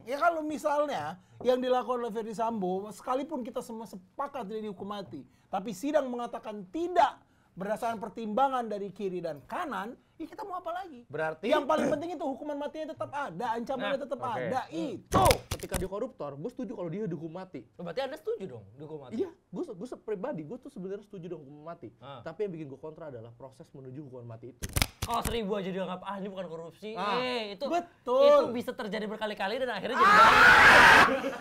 Ya kalau misalnya yang dilakukan oleh Ferdy Sambo, sekalipun kita semua sepakat dia dihukum mati, tapi sidang mengatakan tidak berdasarkan pertimbangan dari kiri dan kanan, ya kita mau apa lagi? Berarti yang paling penting itu hukuman matinya tetap ada, ancamannya tetap ada. Itu. ketika dia koruptor, gue setuju kalau dia dihukum mati. Berarti Anda setuju dong dihukum mati? Iya, gue pribadi gue tuh sebenarnya setuju dong hukuman mati. Tapi yang bikin gue kontra adalah proses menuju hukuman mati itu. Kalau 1000 aja dianggap ini bukan korupsi. Itu betul. Itu bisa terjadi berkali-kali dan akhirnya jadi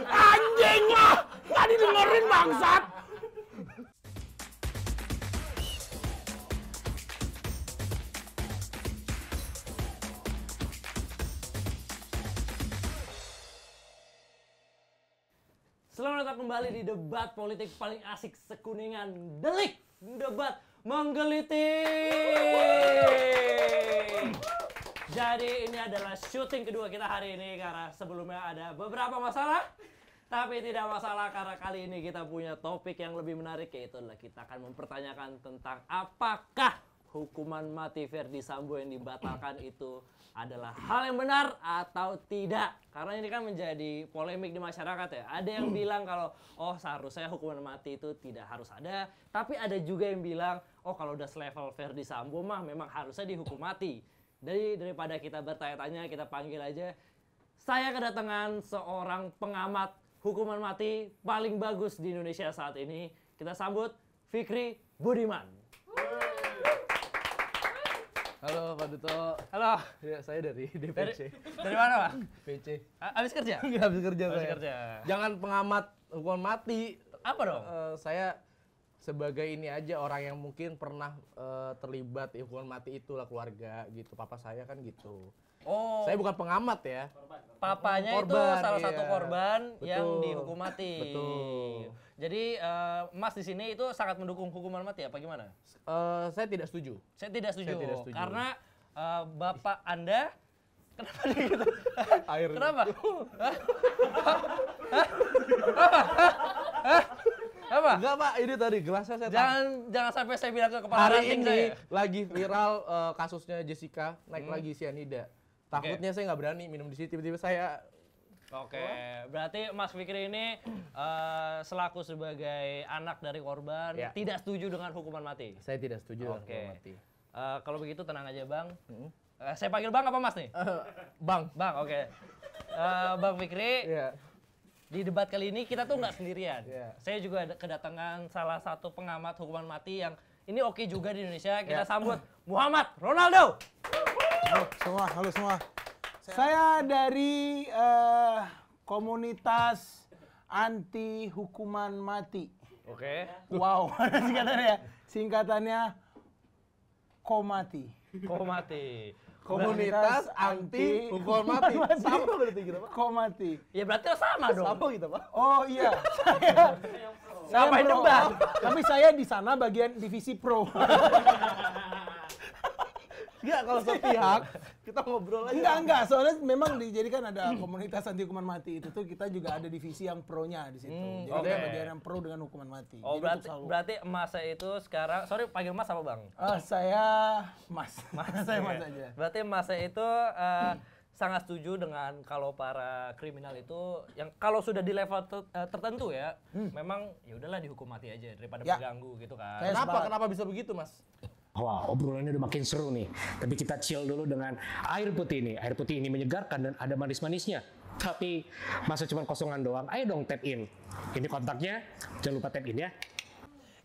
anjing lah, nggak didengerin bangsat. Selamat datang kembali di debat politik paling asik sekuningan. Delik debat menggelitik. Jadi ini adalah syuting kedua kita hari ini karena sebelumnya ada beberapa masalah. Tapi tidak masalah karena kali ini kita punya topik yang lebih menarik, yaitu adalah kita akan mempertanyakan tentang apakah hukuman mati Ferdy Sambo yang dibatalkan itu adalah hal yang benar atau tidak. Karena ini kan menjadi polemik di masyarakat ya. Ada yang bilang kalau seharusnya hukuman mati itu tidak harus ada. Tapi ada juga yang bilang kalau udah selevel Ferdy Sambo mah memang harusnya dihukum mati. Daripada kita bertanya-tanya, kita panggil aja. Saya kedatangan seorang pengamat hukuman mati paling bagus di Indonesia saat ini. Kita sambut Fikri Budiman. Halo Pak Duto. Halo. Ya, saya dari DPC. Dari mana, Pak? PC. Habis kerja? Nggak habis kerja Habis saya. kerja. Jangan pengamat hukuman mati. Apa dong? Saya sebagai ini aja orang yang mungkin pernah terlibat hukuman mati itulah keluarga gitu. Papa saya kan gitu. Oh. Saya bukan pengamat ya. Papanya korban, itu salah iya. satu korban yang Betul. dihukum mati. Betul. Jadi Mas di sini itu sangat mendukung hukuman mati apa gimana? Saya tidak setuju. Saya tidak setuju. Saya tidak setuju. Karena bapak Anda kenapa dia gitu? Air. Kenapa? Apa? Enggak Pak, ini tadi gelasnya saya Jangan sampai saya bilang ke kepala hari ranting ini saya. lagi viral kasusnya Jessica naik lagi cyanida. Takutnya saya nggak berani minum di sini, tiba-tiba saya. Oke, berarti Mas Fikri ini selaku sebagai anak dari korban tidak setuju dengan hukuman mati. Saya tidak setuju dengan Oke. hukuman mati. Kalau begitu tenang aja Bang. Saya panggil Bang apa Mas nih? Bang. Bang, oke. Bang Fikri, Iya. di debat kali ini kita tuh nggak sendirian. Iya. Saya juga kedatangan salah satu pengamat hukuman mati yang ini oke juga di Indonesia. Kita sambut Muhammad Ronaldo. Halo semua. Saya dari komunitas anti hukuman mati. Oke. Wow, singkatannya. Singkatannya Komati. Komati. Komunitas anti hukuman mati. Sama berarti kita Pak. Komati. Ya berarti sama dong. Sama kita Pak. Oh iya, saya Ngapain pro. debat? Tapi saya di sana bagian divisi pro. Enggak, kalau sepihak kita ngobrol aja. Enggak. Soalnya memang dijadikan ada komunitas anti hukuman mati itu tuh kita juga ada divisi yang pro-nya di situ. Jadi ada bagian yang pro dengan hukuman mati. Oh, Jadi untuk berarti emasnya itu sekarang, sorry panggil Mas apa Bang? saya Mas. Saya Mas aja. Berarti emasnya itu sangat setuju dengan kalau para kriminal itu yang kalau sudah di level tertentu ya, memang ya udahlah dihukum mati aja daripada mengganggu gitu kan. Kenapa bisa begitu, Mas? Wah, obrolannya udah makin seru nih. Tapi kita chill dulu dengan air putih ini. Air putih ini menyegarkan dan ada manis-manisnya. Tapi masa cuma kosongan doang, ayo dong tap in. Ini kontaknya, jangan lupa tap in ya.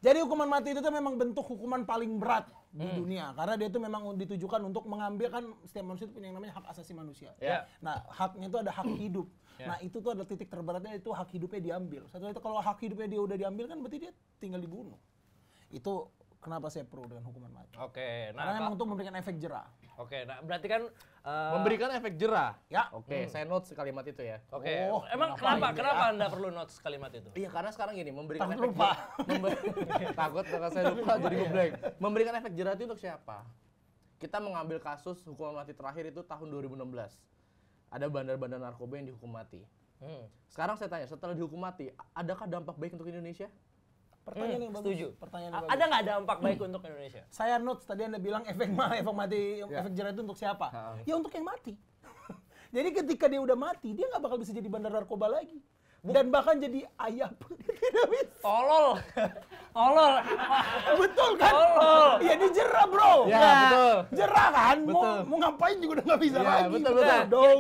Jadi hukuman mati itu tuh memang bentuk hukuman paling berat di dunia. Karena dia itu memang ditujukan untuk mengambil, kan setiap manusia itu punya yang namanya hak asasi manusia. Ya. Nah, haknya itu ada hak hidup. Nah, itu tuh ada titik terberatnya, itu hak hidupnya diambil. Setelah itu kalau hak hidupnya dia udah diambil kan berarti dia tinggal dibunuh. Itu kenapa saya pro dengan hukuman mati. Oke, Karena memang untuk memberikan efek jerah. Oke, nah berarti kan Memberikan efek jerah. Ya. Oke, saya notes kalimat itu ya. Oke. Oh, Emang kenapa Anda perlu notes kalimat itu? Iya, karena sekarang gini, memberikan Takut efek lupa. takut bakal saya lupa jadi ngeblank. Memberikan efek jerah itu untuk siapa? Kita mengambil kasus hukuman mati terakhir itu tahun 2016. Ada bandar-bandar narkoba yang dihukum mati. Sekarang saya tanya, setelah dihukum mati, adakah dampak baik untuk Indonesia? Pertanyaan yang bagus. Setuju. Pertanyaan yang Ada nggak dampak baik untuk Indonesia? Saya notes tadi Anda bilang efek mati, efek jerah itu untuk siapa? Ya untuk yang mati. Jadi ketika dia udah mati, dia nggak bakal bisa jadi bandar narkoba lagi. Dan bahkan jadi ayah pun dia tidak bisa. Tolol. Tolol. Betul kan? Tolol. Iya dijerah bro. Ya, betul. Jerah kan? Betul. Mau ngapain juga udah nggak bisa Ya, lagi. betul, Nah, Dong.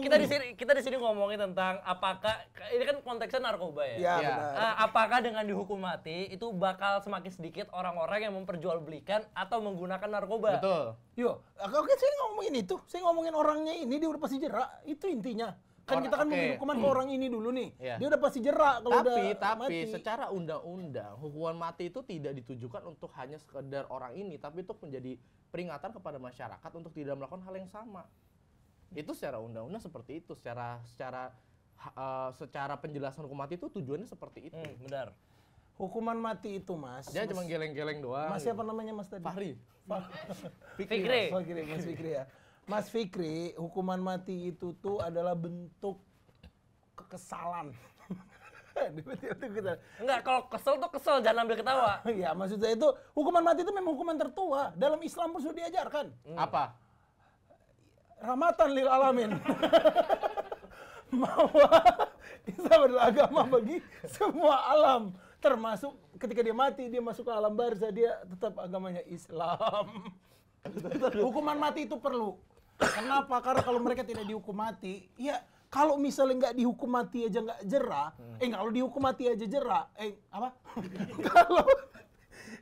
kita di sini ngomongin tentang apakah ini kan konteksnya narkoba ya. Ya, Ya. benar. Apakah dengan dihukum mati itu bakal semakin sedikit orang-orang yang memperjualbelikan atau menggunakan narkoba? Betul. Yo, oke saya nggak ngomongin itu. Saya ngomongin orangnya ini dia udah pasti jerak. Itu intinya. Kan kita kan Oke. memberi hukuman ke orang ini dulu nih. Iya. Dia udah pasti jerak kalau udah Tapi mati. secara undang-undang hukuman mati itu tidak ditujukan untuk hanya sekedar orang ini, tapi itu menjadi peringatan kepada masyarakat untuk tidak melakukan hal yang sama. Itu secara undang-undang seperti itu, secara penjelasan hukuman mati itu tujuannya seperti itu. Benar. Hukuman mati itu mas. Dia cuma geleng-geleng doang. Mas siapa namanya mas tadi? Fahri. Fikri. Mas Fikri ya. Mas Fikri, hukuman mati itu tuh adalah bentuk kekesalan. Enggak, kalau kesel tuh kesel, jangan ambil ketawa. Ya maksud saya itu hukuman mati itu memang hukuman tertua. Dalam Islam pun sudah diajarkan. Apa? Rahmatan lil alamin. Bahwa Islam adalah agama bagi semua alam. Termasuk ketika dia mati, dia masuk ke alam barzah, dia tetap agamanya Islam. Hukuman mati itu perlu. Kenapa? Karena kalau mereka tidak dihukum mati, ya kalau misalnya nggak dihukum mati aja nggak jerah, kalau dihukum mati aja jerah, apa? Kalau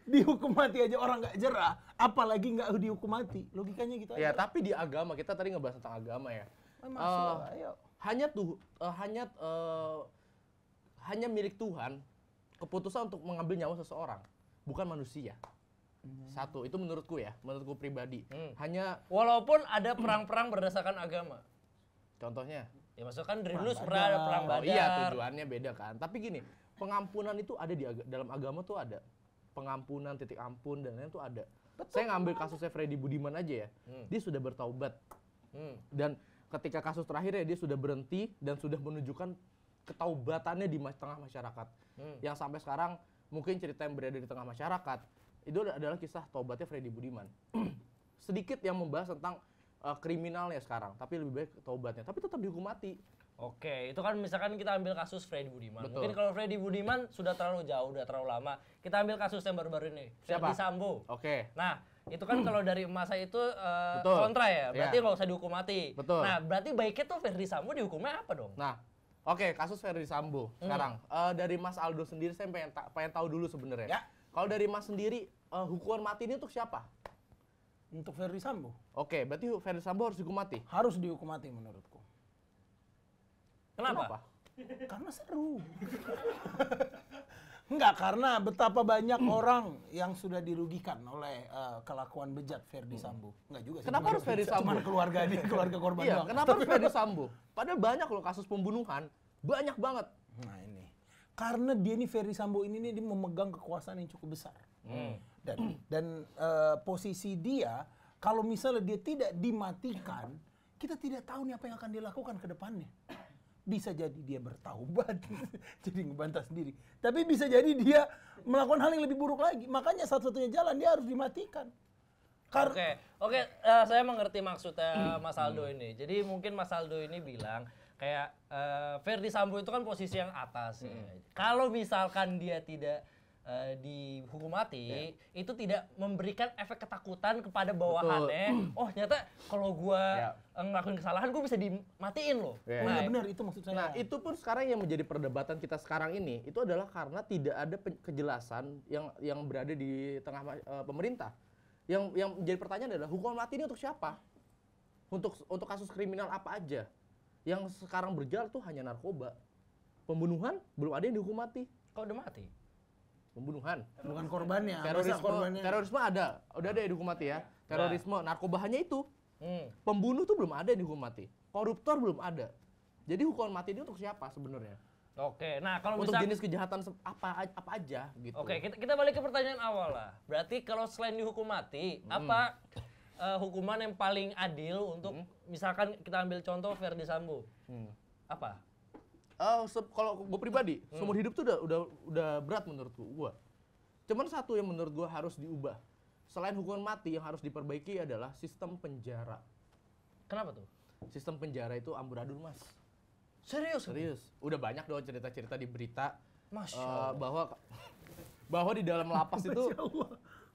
dihukum mati aja orang nggak jerah, apalagi nggak dihukum mati, logikanya gitu Ya, aja. tapi di agama kita tadi ngebahas tentang agama ya. Masuk, ayo. Hanya milik Tuhan keputusan untuk mengambil nyawa seseorang, bukan manusia. Satu, itu menurutku pribadi. Hanya Walaupun ada perang-perang berdasarkan agama. contohnya. Ya maksudnya kan dari dulu pernah ada perang Oh Badar. iya, tujuannya beda kan. Tapi gini, pengampunan itu ada dalam agama tuh ada. Pengampunan, titik ampun, dan lain-lain tuh ada. Saya ngambil kasusnya Freddy Budiman aja ya. Dia sudah bertaubat. Dan ketika kasus terakhir ya, dia sudah berhenti dan sudah menunjukkan ketaubatannya di tengah masyarakat. Yang sampai sekarang mungkin cerita yang berada di tengah masyarakat, itu adalah kisah taubatnya Freddy Budiman. Sedikit yang membahas tentang kriminalnya sekarang, tapi lebih baik taubatnya. Tapi tetap dihukum mati. Oke, itu kan misalkan kita ambil kasus Freddy Budiman. Betul. Mungkin kalau Freddy Budiman sudah terlalu jauh, udah terlalu lama. Kita ambil kasus yang baru-baru ini, Siapa? Freddy Sambo. Oke. Nah, itu kan kalau dari masa itu Betul. kontra ya, berarti Iya. nggak usah dihukum mati. Betul. Nah, berarti baiknya tuh Freddy Sambo dihukumnya apa dong? Nah, oke, kasus Freddy Sambo sekarang. Dari Mas Aldo sendiri saya pengen tahu dulu sebenarnya. Ya. Kalau dari Mas sendiri, hukuman mati ini untuk siapa? Untuk Ferry Sambo Oke, berarti Freddy Sambo harus dihukum mati. harus dihukum mati menurutku. Kenapa? Karena seru. Enggak, karena betapa banyak orang yang sudah dirugikan oleh kelakuan bejat Ferdy Sambo. Enggak juga sih. Kenapa harus Ferdy Sambo? Cuman keluarga dia, keluarga korban Iya, doang. kenapa harus Freddy Sambo? Padahal banyak loh kasus pembunuhan, banyak banget. Nah ini. Karena dia nih Ferdy Sambo ini nih dia memegang kekuasaan yang cukup besar. Dan posisi dia kalau misalnya dia tidak dimatikan, kita tidak tahu nih apa yang akan dilakukan ke depannya. Bisa jadi dia bertaubat, jadi ngebantah sendiri. Tapi bisa jadi dia melakukan hal yang lebih buruk lagi. Makanya satu-satunya jalan dia harus dimatikan. Oke, saya mengerti maksudnya Mas Aldo ini. Jadi mungkin Mas Aldo ini bilang kayak Ferdy Sambo itu kan posisi yang atas. Ya. Kalau misalkan dia tidak dihukum mati, itu tidak memberikan efek ketakutan kepada bawahannya. Oh ternyata kalau gua ngelakuin kesalahan, gua bisa dimatiin loh. Iya. Oh iya benar, itu maksud saya. Nah, itu pun sekarang yang menjadi perdebatan kita sekarang ini, itu adalah karena tidak ada kejelasan yang berada di tengah pemerintah. Yang menjadi pertanyaan adalah hukuman mati ini untuk siapa? Untuk kasus kriminal apa aja? Yang sekarang berjalan tuh hanya narkoba. Pembunuhan belum ada yang dihukum mati. Kok udah mati? Pembunuhan. Bukan korbannya. Masa Terorisme, korbannya. terorisme ada, udah ada yang dihukum mati ya. Terorisme, narkoba hanya itu. Pembunuh tuh belum ada yang dihukum mati. Koruptor belum ada. Jadi hukuman mati ini untuk siapa sebenarnya? Oke, nah kalau Untuk misal jenis kejahatan apa aja gitu. Oke, kita balik ke pertanyaan awal lah. Berarti kalau selain dihukum mati, apa hukuman yang paling adil untuk misalkan kita ambil contoh Ferdy Sambo? Apa? Kalau gue pribadi, seumur hidup tuh udah berat menurutku. Cuman satu yang menurut gue harus diubah. Selain hukuman mati yang harus diperbaiki adalah sistem penjara. Kenapa tuh? sistem penjara itu amburadul, Mas. Serius? Serius. Udah banyak dong cerita-cerita di berita Masya bahwa di dalam lapas itu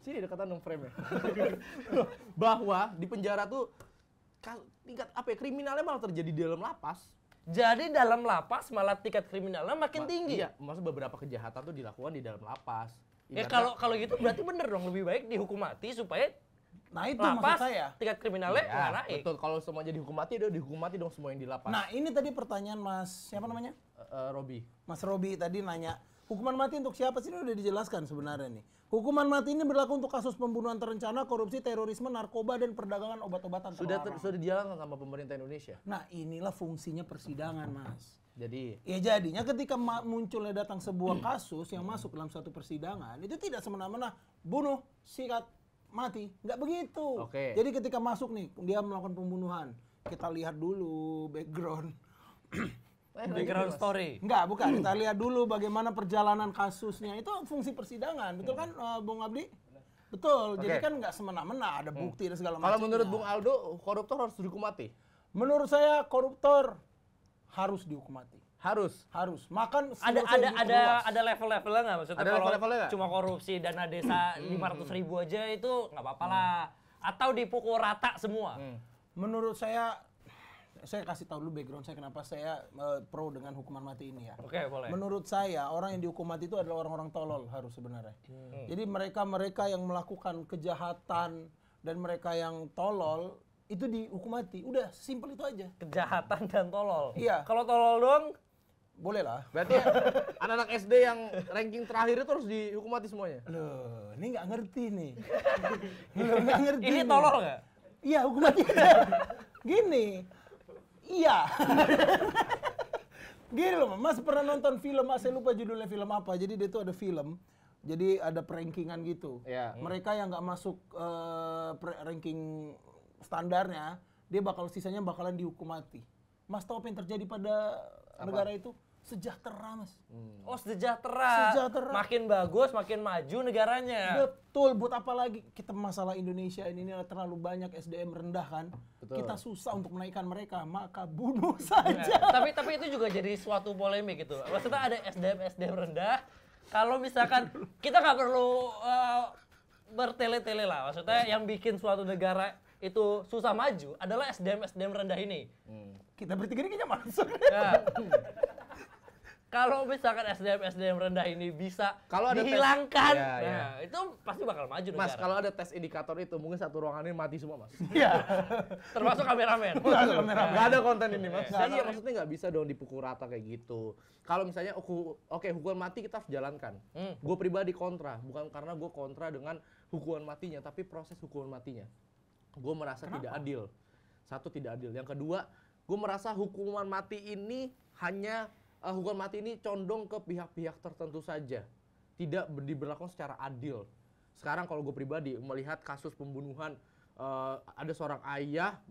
sini dekatan dong frame ya. Bahwa di penjara tuh tingkat kriminalnya malah terjadi di dalam lapas. Jadi dalam lapas malah tingkat kriminalnya makin tinggi. Iya, maksud beberapa kejahatan tuh dilakukan di dalam lapas. Ya kalau gitu berarti bener dong, lebih baik dihukum mati supaya Nah itu lapas maksud saya. tingkat kriminalnya nggak ya, naik. betul. Kalau semuanya dihukum mati, udah dihukum mati dong semua yang di lapas. Nah ini tadi pertanyaan Mas, siapa namanya? Robi. Mas Robi tadi nanya, hukuman mati untuk siapa sih? Ini udah dijelaskan sebenarnya nih. Hukuman mati ini berlaku untuk kasus pembunuhan terencana, korupsi, terorisme, narkoba, dan perdagangan obat-obatan terlarang. Sudah dijalankan sama pemerintah Indonesia. Nah inilah fungsinya persidangan, Mas. Jadi Ya jadinya ketika munculnya datang sebuah kasus yang masuk dalam satu persidangan, itu tidak semena-mena bunuh, sikat, mati. Nggak begitu. Oke. Jadi ketika masuk nih, dia melakukan pembunuhan, kita lihat dulu background. Background story. Enggak, bukan. Kita lihat dulu bagaimana perjalanan kasusnya. Itu fungsi persidangan, betul kan, Bung Abdi? Betul. Jadi kan nggak semena-mena, ada bukti dan segala macam. kalau menurut Bung Aldo, koruptor harus dihukum mati. Menurut saya koruptor harus dihukum mati. Harus. Harus. Makan Ada level-levelnya nggak maksudnya? Ada kalau level-levelnya nggak? cuma korupsi dana desa 500.000 aja itu nggak apa-apa lah. Atau dipukul rata semua. Menurut saya kasih tahu dulu background saya kenapa saya pro dengan hukuman mati ini ya. Oke, boleh. Menurut saya orang yang dihukum mati itu adalah orang-orang tolol harus sebenarnya. Jadi mereka yang melakukan kejahatan dan mereka yang tolol itu dihukum mati. Udah, simpel itu aja. Kejahatan dan tolol. Iya. Kalau tolol doang, Boleh lah. Berarti anak-anak SD yang ranking terakhir itu harus dihukum mati semuanya. Loh, ini nggak ngerti nih. Loh, nggak ngerti. ini nih. tolol nggak? Iya, hukum mati. Gini. Iya. Gini loh, Mas pernah nonton film, saya lupa judulnya film apa. Jadi dia tuh ada film. Jadi ada perankingan gitu. Iya. Mereka yang nggak masuk ranking standarnya, dia sisanya bakalan dihukum mati. Mas tahu apa yang terjadi pada negara itu? Sejahtera, Mas. Oh, sejahtera. Sejahtera. Makin bagus, makin maju negaranya. Betul, buat apa lagi kita masalah Indonesia ini terlalu banyak SDM rendah kan? Betul. Kita susah untuk menaikkan mereka, maka bunuh saja. tapi itu juga jadi suatu polemik gitu. Maksudnya ada SDM rendah. Kalau misalkan kita nggak perlu bertele-tele lah. Maksudnya yang bikin suatu negara itu susah maju adalah SDM rendah ini. Kita bertiga ini kayaknya masuk. Ya. Kalau misalkan SDM rendah ini bisa Kalau ada dihilangkan, tes, ya. nah, itu pasti bakal maju negara. Mas, kalau ada tes indikator itu mungkin satu ruangan ini mati semua, Mas. Iya. Termasuk kameramen. Nggak ada konten ini, Mas. Nggak ada. Iya, maksudnya nggak bisa dong dipukul rata kayak gitu. Kalau misalnya hukuman mati kita harus jalankan. Gue pribadi kontra, bukan karena gue kontra dengan hukuman matinya, tapi proses hukuman matinya. Gue merasa tidak adil. Satu, tidak adil. Yang kedua, gue merasa hukuman mati ini hanya hukuman mati ini condong ke pihak-pihak tertentu saja, tidak diberlakukan secara adil. Sekarang kalau gue pribadi melihat kasus pembunuhan, ada seorang ayah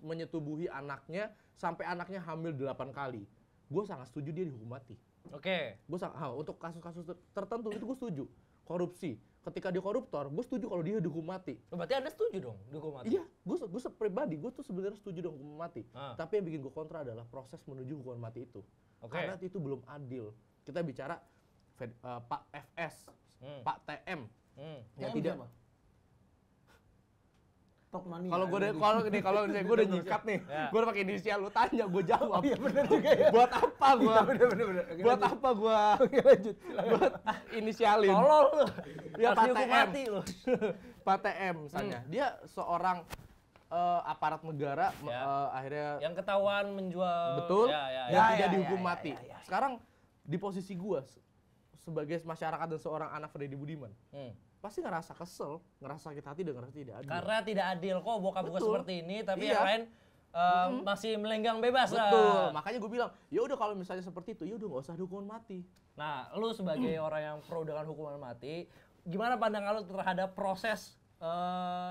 menyetubuhi anaknya sampai anaknya hamil 8 kali. Gue sangat setuju dia dihukum mati. Oke. Gue untuk kasus-kasus tertentu itu gue setuju. Korupsi, ketika dia koruptor, gue setuju kalau dia dihukum mati. Berarti Anda setuju dong dihukum mati? Iya, gue pribadi gue tuh sebenarnya setuju dong hukuman mati. Tapi yang bikin gue kontra adalah proses menuju hukuman mati itu. Oke. Karena itu belum adil. Kita bicara Pak FS, Pak TM, yang tidak. Tok mania. Kalau gue udah nyikat nih, gue udah pakai inisial, lu tanya gue jawab. Iya benar juga ya. Buat apa gue? Bener. Buat apa gue? Oke, lanjut. Buat inisialin. Tolol lu. Ya, Harus Pak dihukum TM. mati lu. Pak TM misalnya, dia seorang aparat negara, Ya. akhirnya Yang ketahuan menjual. betul, Ya. yang tidak dihukum mati. Sekarang di posisi gue sebagai masyarakat dan seorang anak Freddy Budiman, pasti ngerasa kesel, ngerasa sakit hati dan ngerasa tidak adil. Karena tidak adil kok bokap gue Betul. seperti ini, tapi Iya. yang lain masih melenggang bebas Betul, lah. makanya gue bilang, ya udah kalau misalnya seperti itu, ya udah nggak usah hukuman mati. Nah, lu sebagai orang yang pro dengan hukuman mati, gimana pandangan lu terhadap proses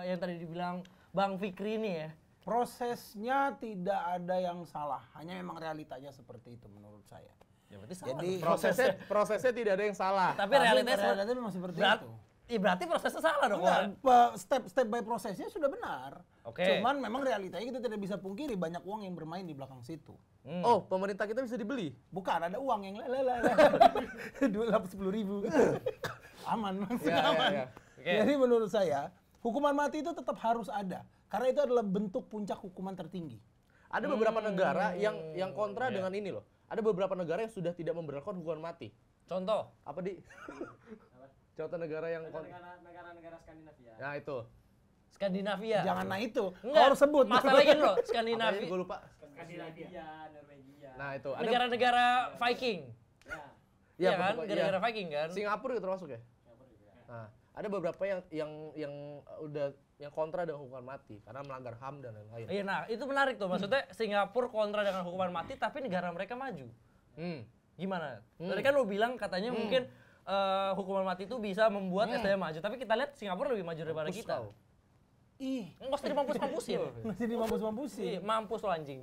yang tadi dibilang Bang Fikri ini ya? Prosesnya tidak ada yang salah, hanya memang realitanya seperti itu menurut saya. Ya berarti salah. Jadi dong. Prosesnya tidak ada yang salah. Tapi realitanya memang seperti berat. itu. berarti prosesnya salah dong. Enggak, step by prosesnya sudah benar. Oke. Cuman memang realitanya kita tidak bisa pungkiri banyak uang yang bermain di belakang situ. Oh, pemerintah kita bisa dibeli. Bukan, ada uang yang 210.000. Aman, maksudnya Ya, aman. ya. Oke. Jadi menurut saya, hukuman mati itu tetap harus ada. Karena itu adalah bentuk puncak hukuman tertinggi. Ada beberapa negara yang kontra dengan ini loh. Ada beberapa negara yang sudah tidak memberlakukan hukuman mati. Contoh. Apa di? Contoh negara yang Negara-negara Skandinavia. Nah itu. Skandinavia. Jangan nah itu. Enggak, Kau harus sebut. masalahnya gini loh, Apa Skandinavia. gue lupa. Skandinavia, Norwegia. Nah itu. Ada Negara-negara Viking. Ya, Iya ya, kan? betul, Negara-negara iya. Viking kan? Singapura itu termasuk ya? Singapura juga. Nah, ada beberapa yang udah yang kontra dengan hukuman mati karena melanggar HAM dan lain-lain. Iya, nah itu menarik tuh. Maksudnya Singapura kontra dengan hukuman mati, tapi negara mereka maju. Gimana? Tadi kan lo bilang katanya mungkin hukuman mati itu bisa membuat SDM maju, tapi kita lihat Singapura lebih maju daripada Mampus kita. kau. Ih, Nggak usah dimampus-mampusin. masih dimampus-mampusin. Mampus lo anjing.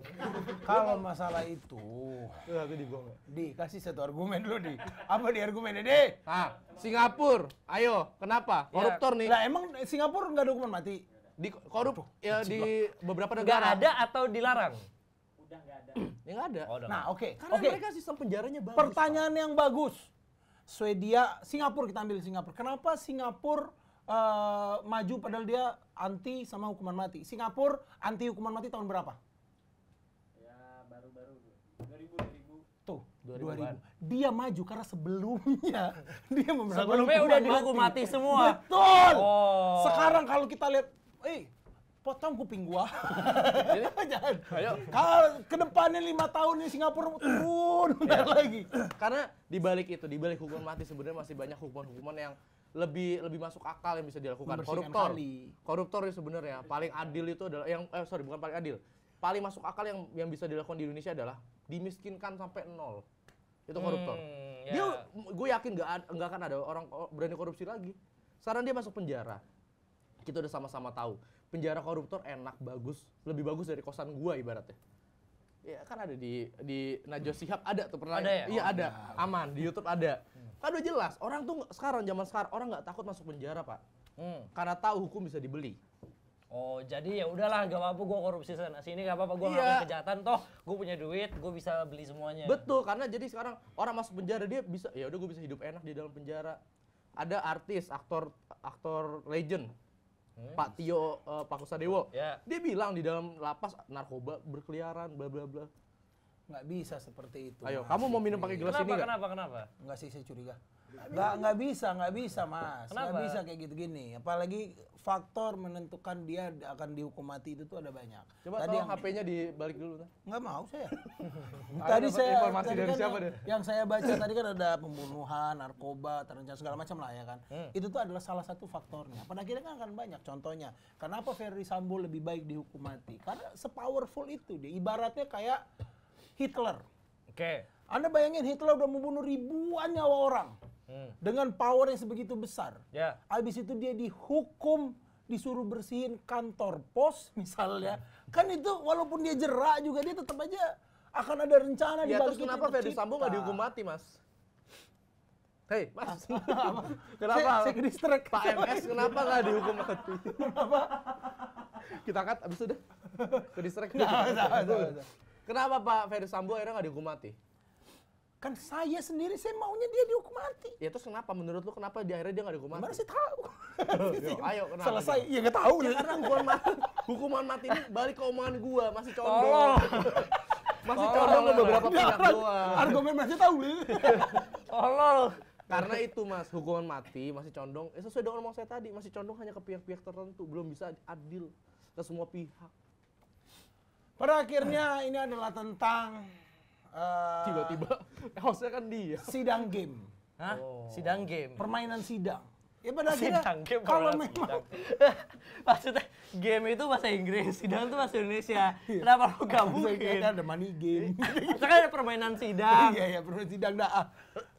Kalau masalah itu, Aku dibuang ya. kasih satu argumen dulu, Di. Apa di argumennya, Di? Nah, Singapura. Ayo, kenapa? Ya. Koruptor nih. Lah emang Singapura nggak ada hukuman mati? Di korup ya di beberapa Nggak negara. ada atau dilarang? Udah nggak ada. Ya nggak ada. Oh, udah. Nah, oke. Karena Oke. mereka sistem penjaranya bagus. Pertanyaan yang bagus. Singapura, kita ambil Singapura. Kenapa Singapura maju padahal dia anti sama hukuman mati? Singapura anti hukuman mati tahun berapa? Ya baru-baru 2000. Tuh, 2000-an. 2000. Dia maju karena sebelumnya dia memberlakukan Sebelumnya hukuman udah dihukum mati semua. Betul. Oh. Sekarang kalau kita lihat, potong kuping gua. Jangan. Ayo. Kalau ke depannya 5 tahun ini Singapura turun bentar lagi. Karena di balik itu, di balik hukuman mati sebenarnya masih banyak hukuman-hukuman yang lebih masuk akal yang bisa dilakukan. Membersihkan Koruptor. kali. Koruptor itu sebenarnya paling adil itu adalah bukan paling adil. Paling masuk akal yang bisa dilakukan di Indonesia adalah dimiskinkan sampai 0. Itu koruptor. Ya. Gue yakin nggak akan ada orang berani korupsi lagi. Sekarang dia masuk penjara. Kita udah sama-sama tahu. Penjara koruptor enak, bagus, lebih bagus dari kosan gua ibaratnya. Ya kan ada di Najwa Shihab ada tuh pernah. Ada ya? Iya ada, aman di YouTube ada. Kan udah jelas, orang tuh zaman sekarang orang nggak takut masuk penjara, Pak. Karena tahu hukum bisa dibeli. Oh, jadi ya udahlah, gak apa-apa gue korupsi sana sini, gak apa-apa gue Iya. ngelakuin kejahatan, toh gue punya duit, gue bisa beli semuanya. Betul, karena jadi sekarang orang masuk penjara dia bisa, ya udah gue bisa hidup enak di dalam penjara. Ada artis, aktor legend, Pak Tio Pakusadewo. Ya. Dia bilang di dalam lapas narkoba berkeliaran, bla bla bla. Nggak bisa seperti itu. Ayo, Mas. kamu mau minum pakai gelas ini nggak? Kenapa? Nggak sih, saya curiga. Nggak bisa Mas. Nggak Kenapa? bisa kayak gitu-gini. Apalagi faktor menentukan dia akan dihukum mati itu tuh ada banyak. Coba Tadi tolong HP-nya dibalik dulu. nggak mau saya. Ada dapat informasi tadi dari kan siapa yang, deh? yang saya baca tadi kan ada pembunuhan, narkoba, terencana segala macam lah ya kan. Itu tuh adalah salah satu faktornya. Pada akhirnya kan akan banyak. Contohnya, kenapa Ferry Sambo lebih baik dihukum mati? Karena sepowerful itu dia. Ibaratnya kayak Hitler. Oke. Anda bayangin Hitler udah membunuh ribuan nyawa orang dengan power yang sebegitu besar. Ya. Habis itu dia dihukum, disuruh bersihin kantor pos misalnya. Kan itu walaupun dia jerak juga dia tetap aja akan ada rencana di Ya balik terus itu kenapa yang Ferry Sambo nggak tercipta. dihukum mati, Mas? Hei, Mas. Apa? Kenapa? Saya ke distract. Pak MS kenapa nggak dihukum mati? Kita angkat abis itu deh. Ke distract. Kenapa Pak Ferry Sambo akhirnya nggak dihukum mati? Kan saya sendiri saya maunya dia dihukum mati. Ya terus kenapa? Menurut lu kenapa di akhirnya dia nggak dihukum mati? Gimana sih tahu? Yo, ayo kenapa? Selesai. Ya nggak tahu. Ya karena hukuman mati ini balik ke omongan gua masih condong. Tolong. Masih condong ke beberapa pihak doang. Argumen masih tahu. Tolol. Karena itu Mas, hukuman mati masih condong. Sesuai dengan omong saya tadi, masih condong hanya ke pihak-pihak tertentu, belum bisa adil ke semua pihak. Pada akhirnya ini adalah tentang Tiba-tiba hostnya kan dia. sidang game, Hah? Sidang game. permainan sidang. Ya pada akhirnya Sidang game kalau permainan memang sidang. Maksudnya game itu bahasa Inggris, sidang itu bahasa Indonesia. Kenapa lu gak mungkin? kayaknya ada money game. Misalkan ada permainan sidang. Iya permainan sidang dah.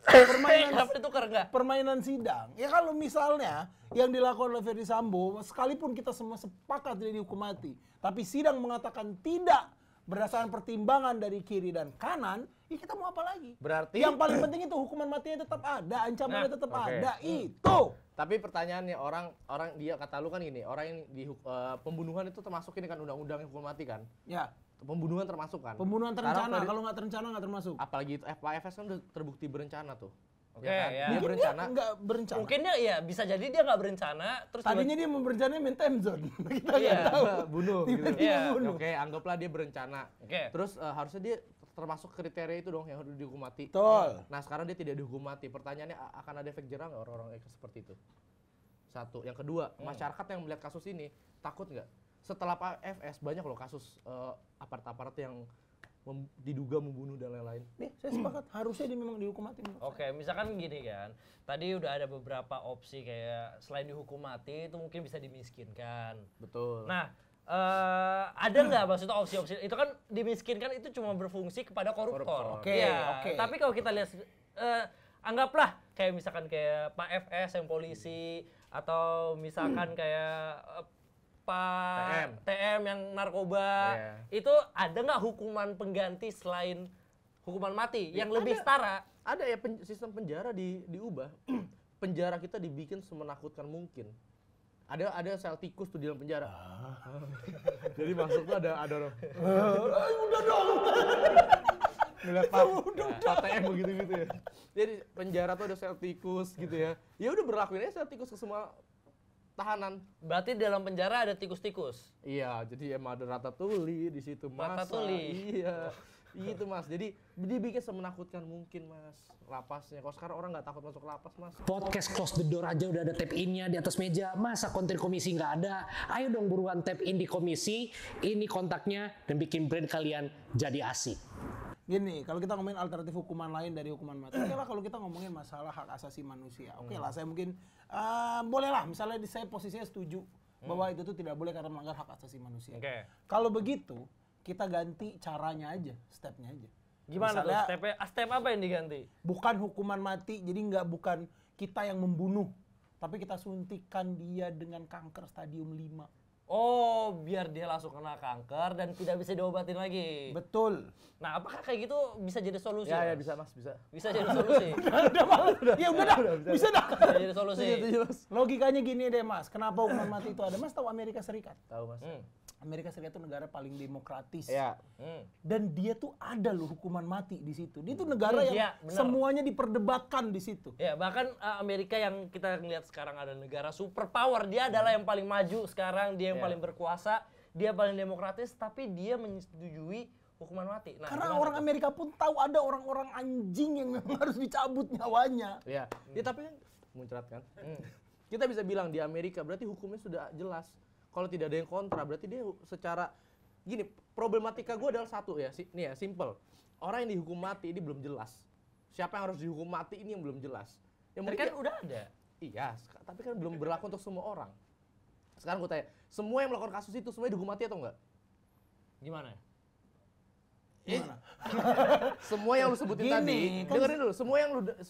Kenapa ditukar enggak? Permainan sidang. Ya kalau misalnya yang dilakukan oleh Ferry Sambo, sekalipun kita semua sepakat dia dihukum mati, tapi sidang mengatakan tidak berdasarkan pertimbangan dari kiri dan kanan, Ya kita mau apa lagi? Berarti Yang paling penting itu hukuman matinya tetap ada, ancamannya Nah, tetap oke. ada. Itu. tapi pertanyaannya orang dia kata lu kan gini, orang yang pembunuhan itu termasuk ini kan undang-undang yang hukuman mati kan? Ya, Pembunuhan termasuk kan? pembunuhan Sekarang terencana. dari- Kalau nggak terencana nggak termasuk. apalagi itu FPFS kan udah terbukti berencana tuh. Oke, kan? ya. Dia Mungkin berencana. dia nggak berencana. Mungkin dia ya bisa jadi dia nggak berencana terus Tadinya dia mau berencana main time zone. Kita Iya. nggak tahu. bunuh gitu. Tiba-tiba Iya. bunuh. Oke, anggaplah dia berencana. Oke. Terus harusnya dia termasuk kriteria itu dong yang harus dihukum mati. Betul. Nah, sekarang dia tidak dihukum mati. Pertanyaannya akan ada efek jerah nggak orang-orang yang seperti itu? Satu. Yang kedua, masyarakat yang melihat kasus ini takut nggak? Setelah Pak FS banyak loh kasus aparat-aparat yang diduga membunuh dan lain-lain. Nih, saya sepakat. Harusnya dia memang dihukum mati. menurut Oke, misalkan gini kan. Tadi udah ada beberapa opsi kayak selain dihukum mati itu mungkin bisa dimiskinkan. Betul. Nah, ada nggak maksudnya opsi-opsi itu kan dimiskinkan itu cuma berfungsi kepada koruptor. Koruptor. Oke, Iya, oke. Tapi kalau kita lihat anggaplah kayak misalkan kayak Pak FS yang polisi atau misalkan kayak Pak TM yang narkoba, Iya. itu ada nggak hukuman pengganti selain hukuman mati yang lebih ada. setara? Ada ya sistem penjara diubah. Penjara kita dibikin semenakutkan mungkin. Ada sel tikus tuh di dalam penjara. Jadi masuk tuh ada orang. Udah dong. Ngeliat TM begitu-gitu ya. Jadi penjara tuh ada sel tikus gitu ya. Ya udah berlakuin aja sel tikus ke semua tahanan. Berarti di dalam penjara ada tikus-tikus. Iya, jadi emang ada ratatouille di situ, Mas. Ratatouille. Iya. Gitu, Mas. Jadi dibikin semenakutkan mungkin, Mas. Lapasnya. Kalau sekarang orang nggak takut masuk lapas, Mas. Podcast Close the Door aja udah ada tap in-nya di atas meja. Masa konten komisi nggak ada? Ayo dong buruan tap in di komisi. Ini kontaknya dan bikin brand kalian jadi asik. Gini, kalau kita ngomongin alternatif hukuman lain dari hukuman mati, oke lah kalau kita ngomongin masalah hak asasi manusia, oke lah saya mungkin boleh lah, misalnya saya posisinya setuju bahwa itu tuh tidak boleh karena melanggar hak asasi manusia. Oke. Kalau begitu, kita ganti caranya aja, stepnya aja. Gimana Misalnya, tuh step apa yang diganti? bukan hukuman mati, jadi bukan kita yang membunuh, tapi kita suntikan dia dengan kanker stadium 5. Oh, biar dia langsung kena kanker dan tidak bisa diobatin lagi. Betul. Nah, apakah kayak gitu bisa jadi solusi? Ya, Mas? bisa, Mas, bisa. Bisa jadi solusi. Ya udah dah, bisa dah. Bisa jadi solusi. Logikanya gini deh Mas, kenapa hukuman mati itu ada? Mas tahu Amerika Serikat? Tahu, Mas. Amerika Serikat itu negara paling demokratis. Ya. Dan dia tuh ada loh hukuman mati di situ. Dia tuh negara yang iya, benar. semuanya diperdebatkan di situ. Ya, bahkan Amerika yang kita lihat sekarang ada negara superpower, dia adalah yang paling maju sekarang, dia yang Iya. paling berkuasa, dia paling demokratis, tapi dia menyetujui hukuman mati. Nah, Karena gimana orang tuh? Amerika pun tahu ada orang-orang anjing yang memang harus dicabut nyawanya. Ya. Ya, tapi kan muncrat kan. Kita bisa bilang di Amerika berarti hukumnya sudah jelas. Kalau tidak ada yang kontra, berarti dia secara gini, problematika gue adalah satu ya, nih ya, simple. Orang yang dihukum mati ini belum jelas. Siapa yang harus dihukum mati ini yang belum jelas. Ya Tapi mungkin kan udah ada. iya, tapi kan belum berlaku untuk semua orang. Sekarang gue tanya, semua yang melakukan kasus itu semuanya dihukum mati atau enggak? Gimana? Gimana? Semua yang lu sebutin Gini, tadi, kan- dengerin dulu, semua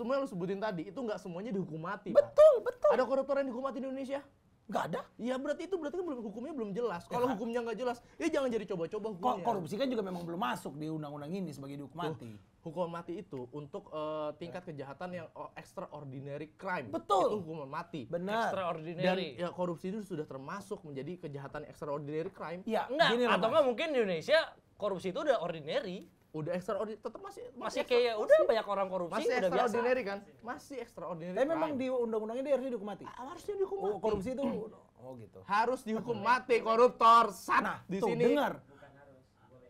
yang lu sebutin tadi itu enggak semuanya dihukum mati. Pak. Betul, betul. Ada koruptor yang dihukum mati di Indonesia? Nggak ada. Iya berarti kan hukumnya belum jelas. Kalau hukumnya nggak jelas, ya jangan jadi coba-coba hukumnya. Korupsi kan juga memang belum masuk di undang-undang ini sebagai dihukum mati. Hukuman mati itu untuk tingkat kejahatan yang extraordinary crime. Betul. Itu hukuman mati. Dan Extraordinary. ya korupsi itu sudah termasuk menjadi kejahatan extraordinary crime. Ya, Enggak, gini loh, atau Mas. enggak mungkin di Indonesia korupsi itu udah ordinary. Udah extraordinary, tetap Masih kayak udah banyak orang korupsi masih udah biasa. extraordinary kan? Masih extraordinary. Tapi memang crime. di undang-undang ini harusnya dihukum mati. harusnya dihukum Oh, mati. korupsi itu oh gitu. Harus dihukum mati koruptor. Nah, Di tuh sini. dengar.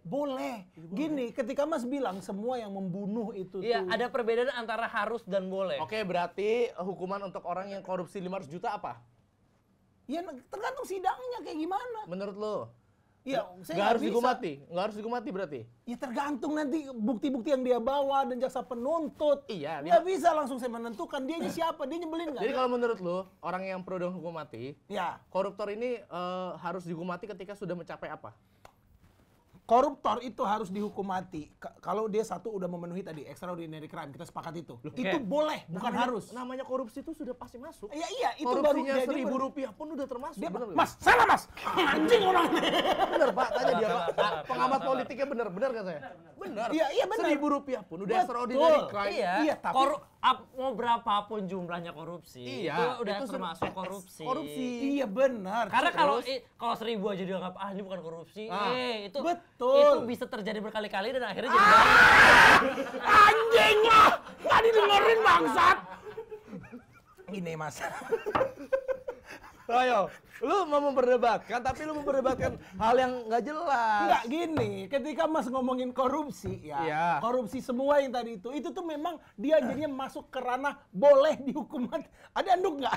Boleh. Gini, ketika Mas bilang semua yang membunuh itu Iya, tuh ada perbedaan antara harus dan boleh. Oke, berarti hukuman untuk orang yang korupsi 500 juta apa? ya tergantung sidangnya kayak gimana. Menurut lo? Ya, saya Nggak harus bisa. dihukum mati? Nggak harus dihukum mati berarti? Ya tergantung nanti bukti-bukti yang dia bawa dan jaksa penuntut. Iya, Nggak bisa langsung saya menentukan dia siapa, dia nyebelin nggak? Jadi kalau menurut lo, orang yang pro dengan hukum mati, Ya, koruptor ini harus dihukum mati ketika sudah mencapai apa? koruptor itu harus dihukum mati kalau dia satu udah memenuhi tadi extraordinary crime, kita sepakat itu. Itu boleh, bukan harus. Namanya korupsi itu sudah pasti masuk. Iya, itu baru Korupsinya dia Rp1.000 pun udah termasuk. dia, bener nggak? Mas, salah Mas. Anjing orang ini. Bener Pak, tanya dia Pak. benar, Pengamat benar. politiknya bener kan saya? Bener. Iya, benar. Rp1.000 pun udah Betul. extraordinary crime. Iya, tapi- Mau berapapun jumlahnya korupsi, Iya, itu udah itu termasuk korupsi. korupsi. Iya benar. Karena kalau Terus? kalau 1.000 aja dianggap ini bukan korupsi, Ah, itu betul. itu bisa terjadi berkali-kali dan akhirnya jadi Anjing lah, nggak didengerin bangsat. Gini Mas. Ayo, lu mau memperdebatkan, tapi lu memperdebatkan hal yang nggak jelas. Enggak gini, ketika Mas ngomongin korupsi ya, Iya. korupsi semua yang tadi itu tuh memang dia jadinya masuk ke ranah boleh dihukum mati. Ada anduk nggak?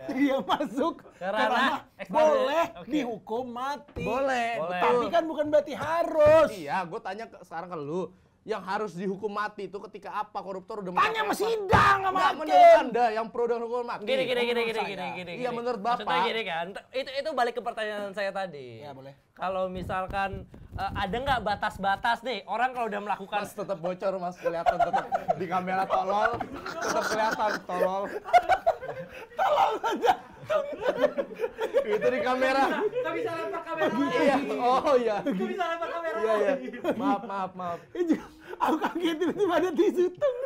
Dia masuk ke ranah ranah extraordinary. boleh Oke. dihukum mati. Boleh. Boleh. Tapi kan bukan berarti harus. Iya, gue tanya sekarang ke lu. Yang harus dihukum mati itu ketika apa koruptor udah Tanya mencapai sama apa? sidang sama Nggak, hakim. menurut Anda yang pro dengan hukuman mati. gini. Iya, Gini. menurut Bapak. Maksudnya gini kan, itu balik ke pertanyaan saya tadi. Ya, boleh. Kalau misalkan ada nggak batas-batas nih orang kalau udah melakukan Mas tetap bocor, Mas, kelihatan tetap di kamera tolol, tetap kelihatan tolol. Itu di kamera. Nggak bisa lempar kamera. Iya, oh iya. Nggak bisa lempar kamera. Iya, iya. Maaf. Aku kaget tiba-tiba ada tisu tung.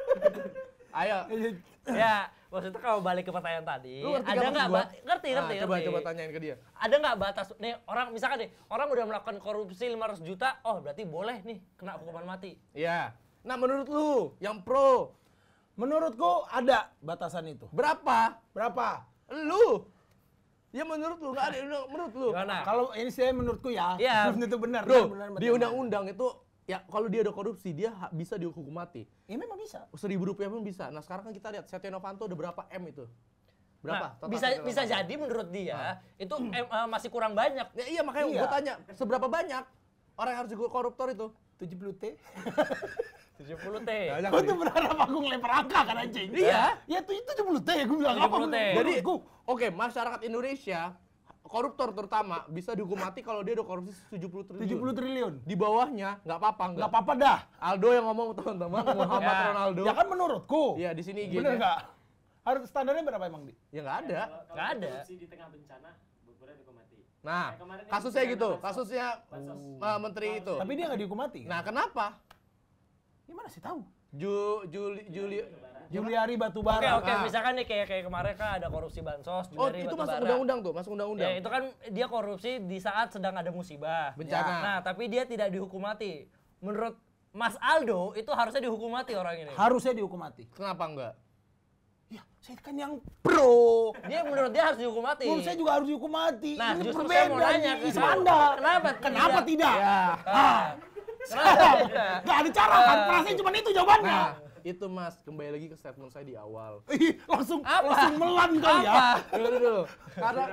Ayo. ya maksudnya kalau balik ke pertanyaan tadi Lu ngerti ada nggak nggak maksud gua? ngerti Coba tanyain ke dia. ada nggak batas nih orang misalkan nih orang udah melakukan korupsi 500 juta oh berarti boleh nih kena hukuman mati. Iya. Nah, menurut lu yang pro Menurutku ada batasan itu. berapa? Berapa? Lu. Ya menurut lu nggak ada menurut lu. Gimana? Kalau ini saya menurutku ya, Iya. belum tentu benar. Bro, benar, di undang-undang itu ya kalau dia ada korupsi dia bisa dihukum mati. Ya memang bisa. Rp1.000 pun bisa. Nah, sekarang kan kita lihat Setia Novanto udah berapa M itu? Berapa? Nah, Total bisa Setia bisa Novanto? jadi menurut dia itu masih kurang banyak. Ya, iya makanya Iya. gue tanya seberapa banyak orang yang harus koruptor itu? 70T. 70 T. Gue tuh berharap aku ngelempar angka kan anjing. Iya. Ya tuh itu 70T ya gue bilang apa. 70T. Jadi, Menurutku. oke, masyarakat Indonesia koruptor terutama bisa dihukum mati kalau dia udah korupsi 70 triliun. 70 triliun. Di bawahnya nggak apa-apa Nggak apa-apa dah. Aldo yang ngomong teman-teman Muhammad Ya. Ronaldo. Ya kan menurutku. Iya, di sini Bener IG-nya. nggak? Harus standarnya berapa emang, Di? Ya nggak ada. Kalau Nggak ada. korupsi di tengah bencana, buburnya dihukum mati. Nah, Kayak kemarin yang kasusnya dengan gitu, bansos. kasusnya Bansos. menteri itu. Tapi dia nggak dihukum mati. Nah, kenapa? Gimana sih tahu? Juli Juliari Oke Batubara. oke misalkan nih kayak kemarin kan ada korupsi bansos Oh, dari itu masuk batubara. undang-undang tuh, masuk undang-undang. Ya itu kan dia korupsi di saat sedang ada musibah. Bencana. Nah tapi dia tidak dihukum mati. Menurut Mas Aldo itu harusnya dihukum mati orang ini. Harusnya dihukum mati. Kenapa enggak? Ya, saya kan yang pro. Menurut dia harus dihukum mati. Menurut saya juga harus dihukum mati. Nah, Ini justru berbeda saya mau nanya nih, ke Anda. Kenapa tidak? Ya. Kenapa tidak? Gak ada cara kan? Perasaan cuma itu jawabannya. Nah, itu Mas, kembali lagi ke statement saya di awal. Ih, langsung Apa? melan kali ya. Dulu. Karena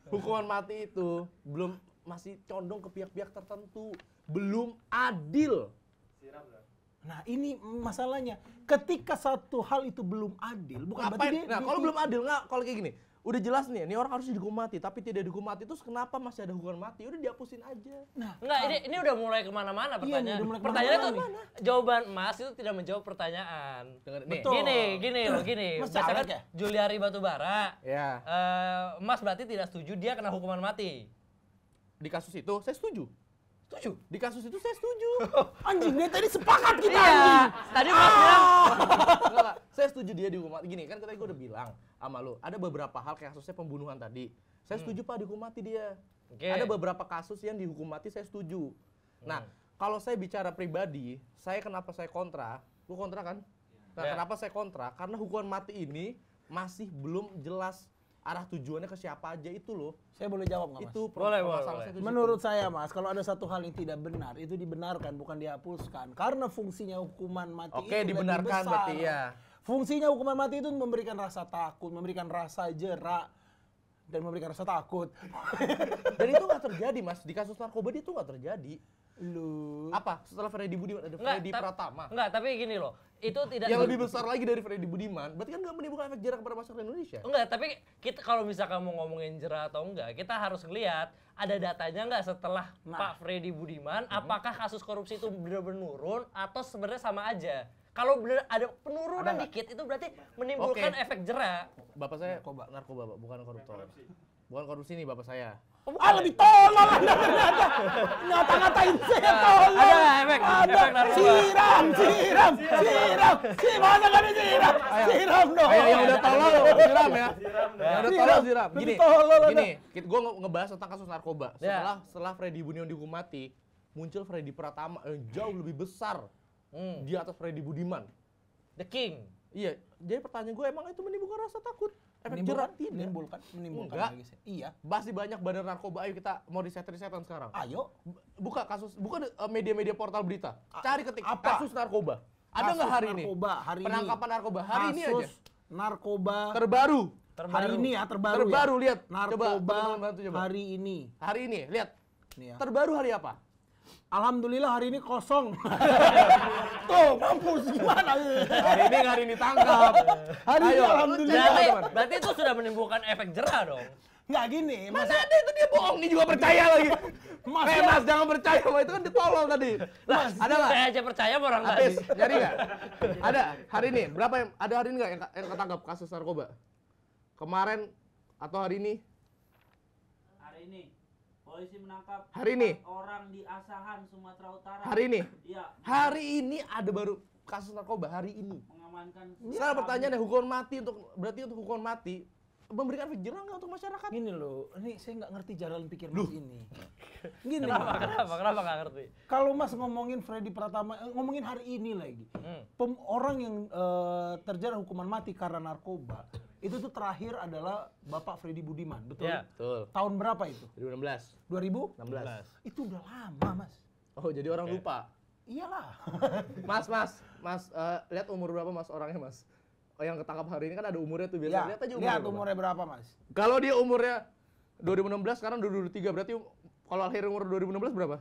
hukuman mati itu belum masih condong ke pihak-pihak tertentu, belum adil. Siram loh. Nah, ini masalahnya. Ketika satu hal itu belum adil, bukan berarti Ngapain? dia Nah, kalau belum adil nggak, kalau kayak gini, udah jelas nih, ini orang harus dihukum mati, tapi tidak dihukum mati, terus kenapa masih ada hukuman mati? Udah dihapusin aja. Nah, Enggak, ini udah mulai kemana-mana Iya, pertanyaan. udah mulai Pertanyaannya tuh kemana-mana jawaban Mas itu tidak menjawab pertanyaan. Dengar nih. Betul. Gini loh. Mas Misalkan caleg ya? Juliari Batubara, Ya, Mas berarti tidak setuju dia kena hukuman mati. di kasus itu saya setuju. Setuju? Di kasus itu saya setuju. anjing, dari tadi sepakat kita Iya. anjing. Tadi Mas bilang Enggak. Saya setuju dia dihukum mati. Gini, kan tadi gue udah bilang sama lu, ada beberapa hal kayak kasusnya pembunuhan tadi. Saya setuju Pak dihukum mati dia. Oke. Ada beberapa kasus yang dihukum mati saya setuju. Nah, kalau saya bicara pribadi, kenapa saya kontra? Lu kontra kan? Nah, Ya. kenapa saya kontra? Karena hukuman mati ini masih belum jelas arah tujuannya ke siapa aja itu loh. Saya boleh jawab nggak, Mas? Itu Boleh, masalah boleh. saya itu Menurut saya, Mas, kalau ada satu hal yang tidak benar, itu dibenarkan, bukan dihapuskan. Karena fungsinya hukuman mati Oke, itu lebih dibenarkan besar. berarti ya. Fungsinya hukuman mati itu memberikan rasa takut, memberikan rasa jerak, dan memberikan rasa takut. Dan itu nggak terjadi, Mas. Di kasus narkoba itu nggak terjadi. Lu. Apa? Setelah Freddy Budiman ada Enggak, Freddy Pratama. Enggak, tapi gini loh. Itu tidak Yang lebih besar lagi dari Freddy Budiman, berarti kan nggak menimbulkan efek jerah kepada masyarakat Indonesia. Enggak, tapi kita kalau misalkan mau ngomongin jerah atau enggak, kita harus ngelihat ada datanya enggak setelah Pak Freddy Budiman, apakah kasus korupsi itu benar-benar menurun atau sebenarnya sama aja? Kalau benar ada penurunan dikit itu berarti menimbulkan efek jerah. Bapak saya narkoba, Pak, bukan koruptor. Bukan korupsi nih bapak saya. Lebih tolol Anda ternyata. Ngata-ngatain saya tolol. Ada nggak efek narkoba? Siram. Mana kan siram? Siram dong. Ayo yang udah tolol siram ya. Yang udah tolol siram. Lebih Gini, tolol Anda. gue ngebahas tentang kasus narkoba. Setelah Freddy Budiman dihukum mati, muncul Freddy Pratama yang jauh lebih besar di atas Freddy Budiman. The King. Iya, jadi pertanyaan gue emang itu menimbulkan rasa takut? Efek jerah tidak. Menimbulkan Enggak. lagi sih. Iya. Masih banyak bandar narkoba, ayo kita mau riset-risetan sekarang. Ayo. Buka media-media portal berita. Cari ketik apa? kasus narkoba. Ada nggak hari ini? Narkoba hari Penangkapan ini. narkoba hari ini aja. Kasus narkoba Terbaru. hari ini ya, terbaru Terbaru, ya. lihat. Narkoba Coba, teman-teman bantu coba. hari ini. Hari ini, lihat. Nih ya. Terbaru hari apa? Alhamdulillah hari ini kosong. Tuh, mampus gimana? Hari ini tangkap. Hari ini Ayo, alhamdulillah. Berarti itu sudah menimbulkan efek jerah dong. Nggak gini, Masa ada itu dia bohong nih juga percaya lagi. Mas, Mas jangan percaya sama itu kan ditolol tadi. Mas, ada nggak? Saya aja percaya sama orang Apis, tadi. nyari nggak? Ada hari ini. Berapa yang ada hari ini nggak yang ketangkap kasus narkoba? Kemarin atau hari ini? Hari ini polisi menangkap Hari ini? 4 orang di Asahan, Sumatera Utara. Hari ini? Iya, Hari ini ada baru kasus narkoba hari ini. mengamankan. Sekarang pertanyaannya hukuman mati berarti untuk hukuman mati memberikan efek jerah nggak untuk masyarakat? Gini loh, ini saya nggak ngerti jalan pikir Mas ini. Gini, Kenapa nggak ngerti? kalau Mas ngomongin Freddy Pratama, ngomongin hari ini lagi, orang yang terjerat hukuman mati karena narkoba, itu tuh terakhir adalah Bapak Freddy Budiman, betul? Ya. Betul. Tahun berapa itu? 2016. 2000? Itu udah lama, Mas. Oh, jadi orang lupa. Iyalah. Mas, lihat umur berapa Mas orangnya, Mas? Oh, yang ketangkap hari ini kan ada umurnya tuh biasa. Ya, Lihat aja lihat berapa. umurnya berapa, Mas? Kalau dia umurnya 2016 sekarang 2023 berarti kalau akhir umur 2016 berapa?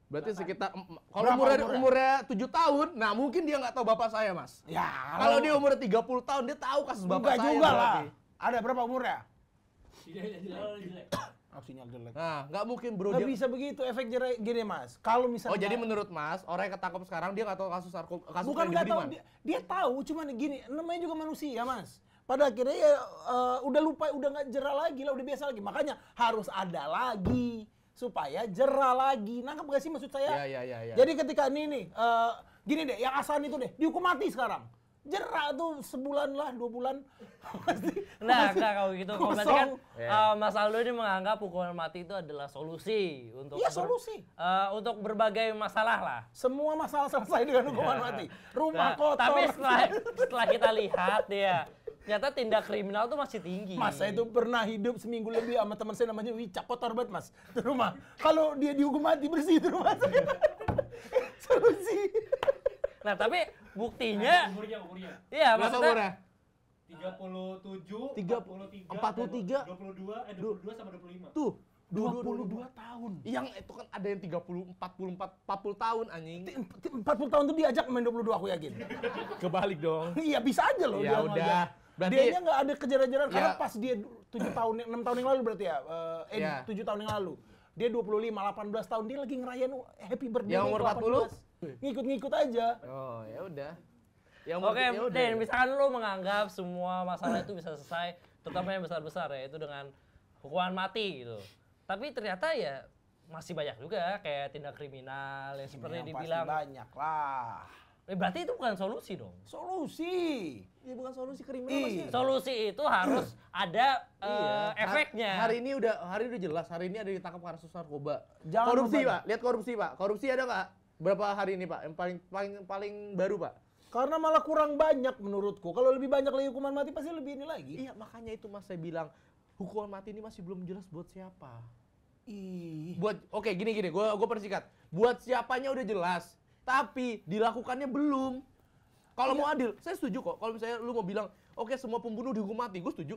Berarti sekitar kalau Berapa umurnya 7 tahun, nah mungkin dia nggak tahu bapak saya, Mas. Ya, Kalau dia umurnya 30 tahun dia tahu kasus bapak enggak saya. juga lah. berarti. Ada berapa umurnya? Jelek. Oh, sinyal jelek. Nah, nggak mungkin bro. Nggak Dia... bisa begitu efek jerah gini, Mas. Kalau misalnya Oh, jadi menurut Mas, orang yang ketangkap sekarang dia nggak tahu kasus kasus bukan Freddy nggak tahu, Budiman? dia tahu, cuman gini, namanya juga manusia, Mas. Pada akhirnya ya udah lupa, udah nggak jerah lagi lah, udah biasa lagi. Makanya harus ada lagi supaya jerah lagi. Nangkep gak sih maksud saya? Iya. Jadi ketika ini nih, gini deh, yang Asan itu deh dihukum mati sekarang. Jerah tuh sebulan lah, 2 bulan. Nah, kalau gitu berarti kan Iya. Mas Aldo ini menganggap hukuman mati itu adalah solusi untuk Iya, solusi. untuk berbagai masalah lah. Semua masalah selesai dengan hukuman mati. Rumah Nah, kotor. tapi setelah kita lihat ya, ternyata tindak kriminal tuh masih tinggi. Mas, saya itu pernah hidup seminggu lebih sama teman saya namanya Wicak, kotor banget Mas, di rumah. Kalau dia dihukum mati bersih itu rumah saya. Solusi. Nah, tapi buktinya, Umurnya. iya Berapa maksudnya, umurnya? 37, 43, 22 sama 25. Tuh, 22 tahun. Yang itu kan ada yang 30, 40 tahun anjing. 40 tahun tuh diajak main 22 aku yakin. Kebalik dong. Iya, bisa aja loh Ya dia udah. ngajak. Berarti Dianya nggak ada kejar-kejaran karena Ya. pas dia 6 tahun yang lalu berarti ya. Ya. 7 tahun yang lalu. Dia 25, 18 tahun dia lagi ngerayain happy birthday. Yang umur 40? Ngikut-ngikut aja. Oh, ya udah. Yang oke, ya udah. Den, misalkan lu menganggap semua masalah itu bisa selesai, terutama yang besar-besar ya, itu dengan hukuman mati gitu. Tapi ternyata ya masih banyak juga kayak tindak kriminal yang seperti Yang pasti dibilang. banyak lah. Berarti itu bukan solusi dong. Solusi. Ya bukan solusi kriminal Ih. maksudnya. Solusi itu harus ada Iya. efeknya. Hari ini udah jelas. Hari ini ada ditangkap kasus narkoba. Jangan Korupsi, membantu. Pak. Lihat korupsi, Pak. Korupsi ada nggak? Berapa hari ini, Pak? Yang paling baru, Pak? Karena malah kurang banyak menurutku. Kalau lebih banyak lagi hukuman mati pasti lebih ini lagi. Iya, makanya itu Mas saya bilang hukuman mati ini masih belum jelas buat siapa. Ih. Oke, gini, gue persikat. Buat siapanya udah jelas, tapi dilakukannya belum. Kalau mau adil, saya setuju kok. Kalau misalnya lu mau bilang, oke semua pembunuh dihukum mati, gue setuju.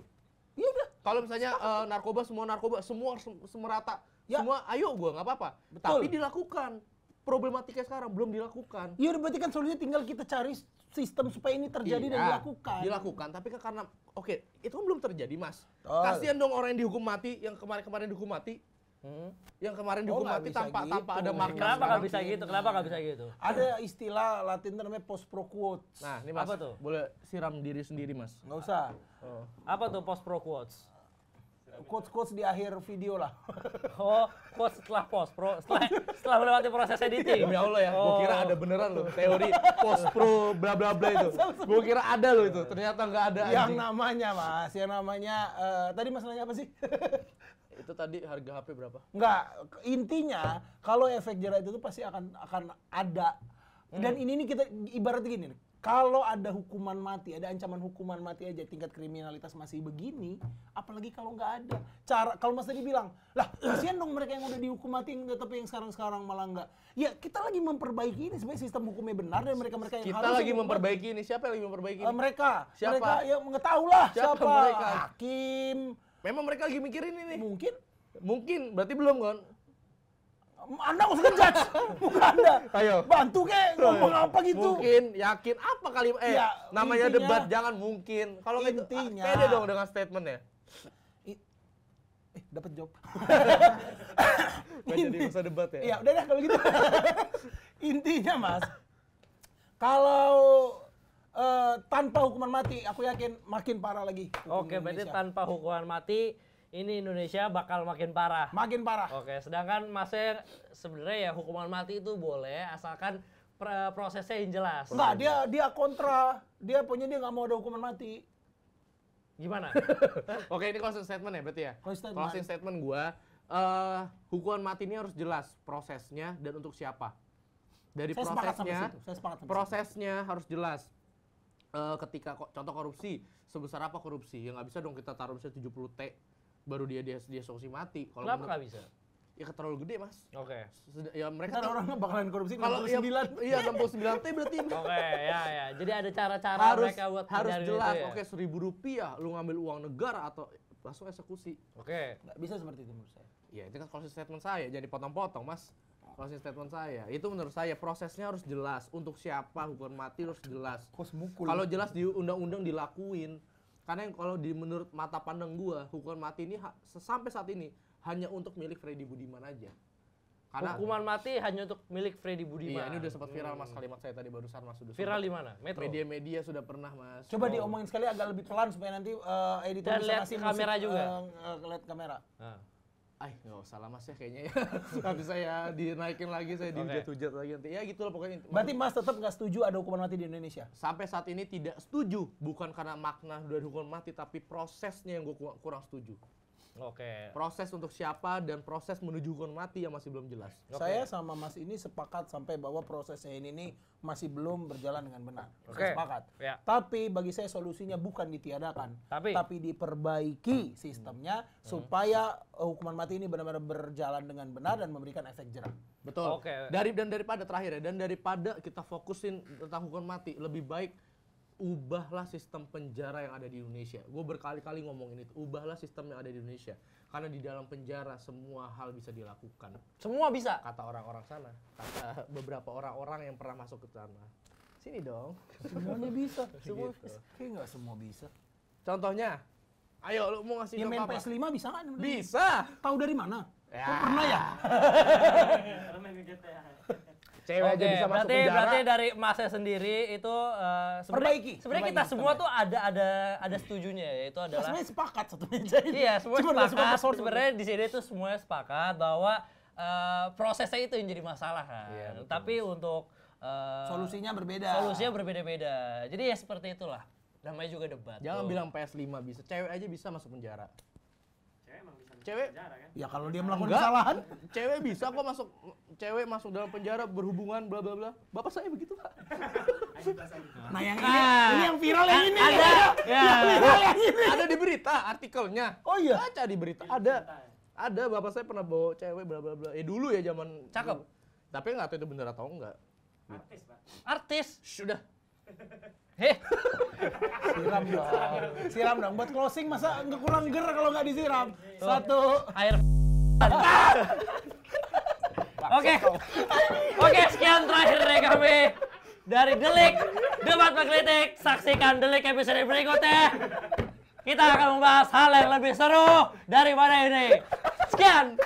Iya udah. Kalau misalnya narkoba semua harus semerata Ya. Semua ayo gua nggak apa-apa. Betul. Tapi dilakukan. Problematika sekarang belum dilakukan. Ya udah berarti kan solusinya tinggal kita cari sistem supaya ini terjadi dan Iya, dilakukan. Dilakukan, tapi kan karena itu kan belum terjadi, Mas. Oh. Kasihan dong orang yang dihukum mati, yang kemarin dihukum mati. Yang kemarin dihukum nggak mati bisa tanpa gitu. ada makna. Kenapa nggak sekarang. bisa gitu? Kenapa nggak bisa gitu? Ada istilah Latin namanya post pro quotes. Nah, ini Mas, Apa tuh? boleh siram diri sendiri, Mas. Nggak usah. Apa tuh post pro quotes? Quotes di akhir video lah. Oh, quotes setelah post pro, setelah melewati proses editing. Demi Allah ya, gua kira ada beneran loh teori post pro bla bla bla itu. Gua kira ada loh itu, ternyata nggak ada. Yang anjing. namanya Mas, yang namanya tadi masalahnya apa sih? Itu tadi harga HP berapa? Enggak, intinya kalau efek jerah itu tuh pasti akan ada. Dan ini nih kita ibaratnya gini nih. Kalau ada hukuman mati, ada ancaman hukuman mati aja tingkat kriminalitas masih begini, apalagi kalau nggak ada. Kalau Mas tadi bilang, lah kasihan dong mereka yang udah dihukum mati tapi yang sekarang malah nggak. Ya kita lagi memperbaiki ini supaya sistem hukumnya benar dan mereka yang Kita harus lagi dihukum memperbaiki ini. Siapa yang lagi memperbaiki ini? mereka. Siapa? Mereka ya nggak tahu lah Siapa siapa. mereka? Hakim. Memang mereka lagi mikirin ini. Mungkin, berarti belum kan? Anda nggak usah ngejudge, bukan Anda. Ayo. Bantu kek ngomong apa gitu. Mungkin, yakin, apa kali? Ya, namanya intinya- debat, jangan mungkin. Kalau gitu, Intinya- pede dong dengan statementnya. Dapat job. Nggak jadi usah debat ya? Iya, udah dah kalau gitu. Intinya Mas, kalau tanpa hukuman mati, aku yakin makin parah lagi. hukum Oke, berarti Indonesia. tanpa hukuman mati ini Indonesia bakal makin parah. Makin parah. Oke, sedangkan Masnya sebenarnya ya hukuman mati itu boleh asalkan prosesnya yang jelas. Enggak, dia kontra. Dia nggak mau ada hukuman mati. Gimana? Oke, ini closing statement ya berarti ya? Closing statement. Closing statement gua, hukuman mati ini harus jelas prosesnya dan untuk siapa. Dari Saya sepakat sampai prosesnya, situ. Saya sepakat sampai prosesnya harus jelas. Ketika contoh korupsi, sebesar apa korupsi? Ya nggak bisa dong kita taruh misalnya 70 T baru dia sanksi mati. Kalau Kenapa menurut- nggak bisa? Ya terlalu gede, Mas. Oke. Ya situ. mereka Kan orang bakalan korupsi kalau 69. iya 69 T berarti Oke, ya. Jadi ada cara-cara harus mereka buat harus ngejarin jelas. itu ya? Oke, Rp1.000 lu ngambil uang negara atau langsung eksekusi. Oke. Nggak bisa seperti itu menurut saya. Ya itu kan closing statement saya, jadi potong-potong Mas. Closing statement saya, itu menurut saya prosesnya harus jelas. Untuk siapa hukuman mati harus jelas. Kos mukul. Kalau jelas di undang-undang dilakuin. Karena yang kalau menurut mata pandang gua, hukuman mati ini sampai saat ini hanya untuk milik Freddy Budiman aja. Karena Hukuman mati hanya untuk milik Freddy Budiman. iya, ini udah sempat viral Mas kalimat saya tadi barusan Mas sudah. Viral di mana? Metro. Media-media sudah pernah Mas. Coba diomongin sekali agak lebih pelan supaya nanti editor Dan bisa lihat ngasih ke kamera musik, juga. lihat kamera. Nah. Nggak usah lah Mas ya kayaknya ya. Nanti saya dinaikin lagi, saya dihujat-hujat lagi nanti. Ya gitu lah pokoknya. Berarti Mas tetap nggak setuju ada hukuman mati di Indonesia? Sampai saat ini tidak setuju, bukan karena makna dari hukuman mati, tapi prosesnya yang gue kurang setuju. Oke. Proses untuk siapa dan proses menuju hukuman mati yang masih belum jelas. Oke. Saya sama Mas ini sepakat sampai bahwa prosesnya ini nih masih belum berjalan dengan benar. Oke. Saya sepakat. Ya. Tapi bagi saya solusinya bukan ditiadakan, Tapi? diperbaiki sistemnya supaya hukuman mati ini benar-benar berjalan dengan benar dan memberikan efek jerah. Betul. Oke. Daripada terakhir ya, dan daripada kita fokusin tentang hukuman mati, lebih baik ubahlah sistem penjara yang ada di Indonesia. Gue berkali-kali ngomongin itu, ubahlah sistem yang ada di Indonesia. Karena di dalam penjara semua hal bisa dilakukan. Semua bisa. Kata orang-orang sana, kata beberapa orang-orang yang pernah masuk ke sana. Sini dong. Semuanya bisa. Semua Gitu. Kayak nggak semua bisa. Contohnya, ayo lu mau ngasih Yang main apa? PS5 bisa nggak? Bisa. Tahu dari mana? Ya. Oh, pernah ya? Karena main GTA. Cewek aja bisa masuk penjara. berarti dari Masnya sendiri itu Perbaiki. Sebenarnya kita Perbaiki, semua perbaiki. tuh ada setujunya, yaitu adalah Sebenarnya sepakat satu meja ini. iya, semua Cuma nggak suka sepakat. password. Sebenarnya di sini tuh semuanya sepakat bahwa prosesnya itu yang jadi masalah kan. Iya, betul, Tapi untuk Solusinya berbeda. solusinya berbeda-beda. Jadi ya seperti itulah. Namanya juga debat. Jangan tuh. bilang PS5 bisa. Cewek aja bisa masuk penjara. Cewek emang bisa Cewek penjara kan? Ya kalau dia melakukan Enggak. kesalahan. Cewek bisa kok masuk, cewek masuk dalam penjara berhubungan bla bla bla. Bapak saya begitu, Pak. Nah yang ini yang viral yang ini. Ada. Ya. Ada di berita artikelnya. Oh iya. Baca di berita. Ada bapak saya pernah bawa cewek bla bla bla. Dulu ya zaman Cakep. Tapi nggak tahu itu benar atau enggak. Artis, Pak. Artis. Sudah. Heh. Siram dong. Siram dong. Buat closing masa nggak kurang ger kalau nggak disiram. Satu. Air Oke, sekian terakhir dari kami dari Delik Debat Mengkritik. Saksikan Delik episode berikutnya. Kita akan membahas hal yang lebih seru daripada ini. Sekian.